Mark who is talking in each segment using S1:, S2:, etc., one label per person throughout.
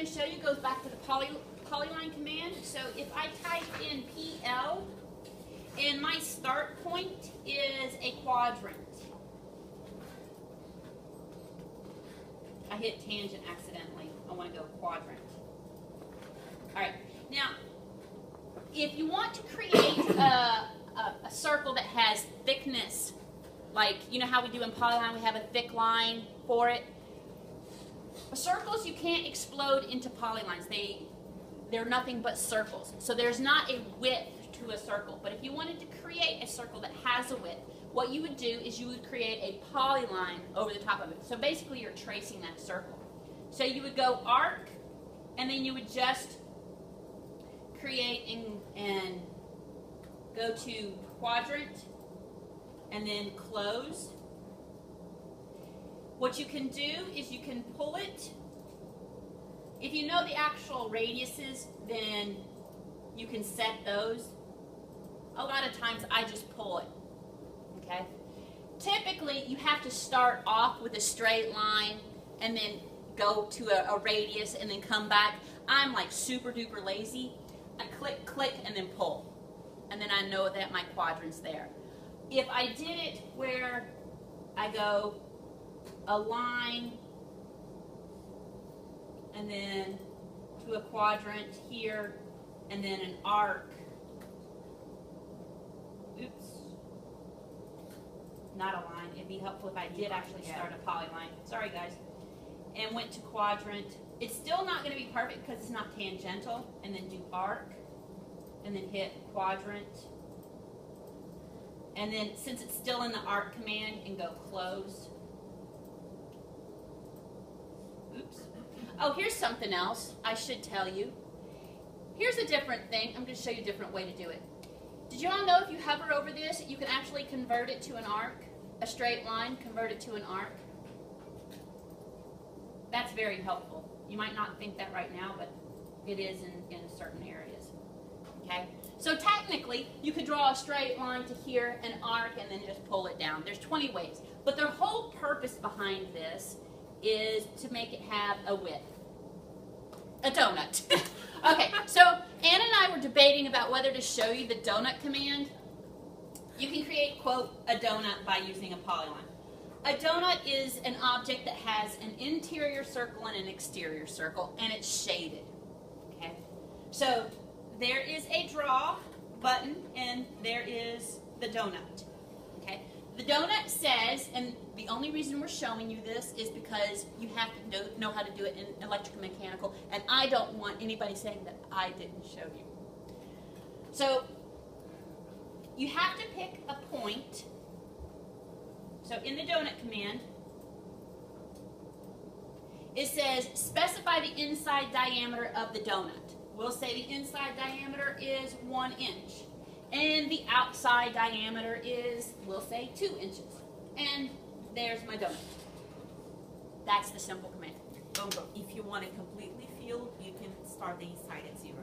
S1: going to show you goes back to the polyline command. So if I type in PL, and my start point is a quadrant. I hit tangent accidentally. I want to go quadrant. All right. Now, if you want to create a circle that has thickness, like you know how we do in polyline, we have a thick line for it. Circles you can't explode into polylines. They're nothing but circles. So there's not a width to a circle. But if you wanted to create a circle that has a width, what you would do is you would create a polyline over the top of it. So basically you're tracing that circle. So you would go arc, and then you would just create and go to quadrant, and then close. What you can do is you can pull it. If you know the actual radiuses, then you can set those. A lot of times I just pull it. Okay? Typically, you have to start off with a straight line and then go to a radius and then come back. I'm like super duper lazy. I click, click, and then pull. And then I know that my quadrant's there. If I did it where I go a line and then to a quadrant here and then an arc. Oops. Not a line. It'd be helpful if I did actually start a polyline. Sorry guys. And went to quadrant. It's still not going to be perfect because it's not tangential. And then do arc. And then hit quadrant. And then since it's still in the arc command, and go close. Oops. Oh, here's something else I should tell you. Here's a different thing. I'm going to show you a different way to do it. Did you all know if you hover over this, you can actually convert it to an arc? A straight line, convert it to an arc? That's very helpful. You might not think that right now, but it is in certain areas. Okay? So technically, you could draw a straight line to here, an arc, and then just pull it down. There's 20 ways. But the whole purpose behind this is to make it have a width. A donut. Okay, so Ann and I were debating about whether to show you the donut command. You can create, quote, a donut by using a polyline. A donut is an object that has an interior circle and an exterior circle, and it's shaded. Okay? So there is a draw button, and there is the donut. Okay? The donut says, and the only reason we're showing you this is because you have to know how to do it in electrical and mechanical, and I don't want anybody saying that I didn't show you. So you have to pick a point. So in the donut command, it says specify the inside diameter of the donut. We'll say the inside diameter is 1 inch. And the outside diameter is, we'll say, 2 inches. And there's my donut. That's the simple command.
S2: Boom, boom. If you want it completely filled, you can start the inside at 0.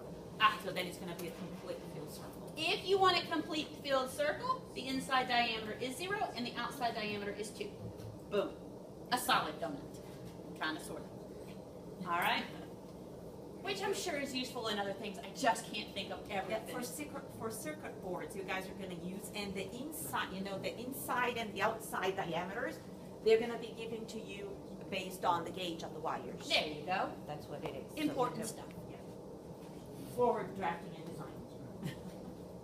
S2: So then it's going to be a complete filled circle.
S1: If you want a complete filled circle, the inside diameter is 0 and the outside diameter is 2. Boom. A solid donut. Kind of, sort of. All right? Which I'm sure is useful in other things. I just can't think of everything.
S2: Yeah, for circuit boards, you guys are going to use, and the inside, the inside and the outside diameters, they're going to be given to you based on the gauge of the wires.
S1: There you go.
S2: That's what it is.
S1: Important stuff.
S2: Yeah. Forward drafting and design.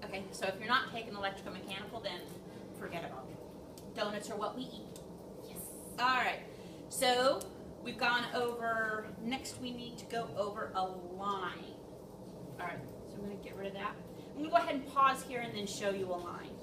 S1: Okay, so if you're not taking electrical mechanical, then forget about it. Donuts are what we eat.
S2: Yes.
S1: All right. So we've gone over, next we need to go over a line. All right, so I'm going to get rid of that. I'm going to go ahead and pause here and then show you a line.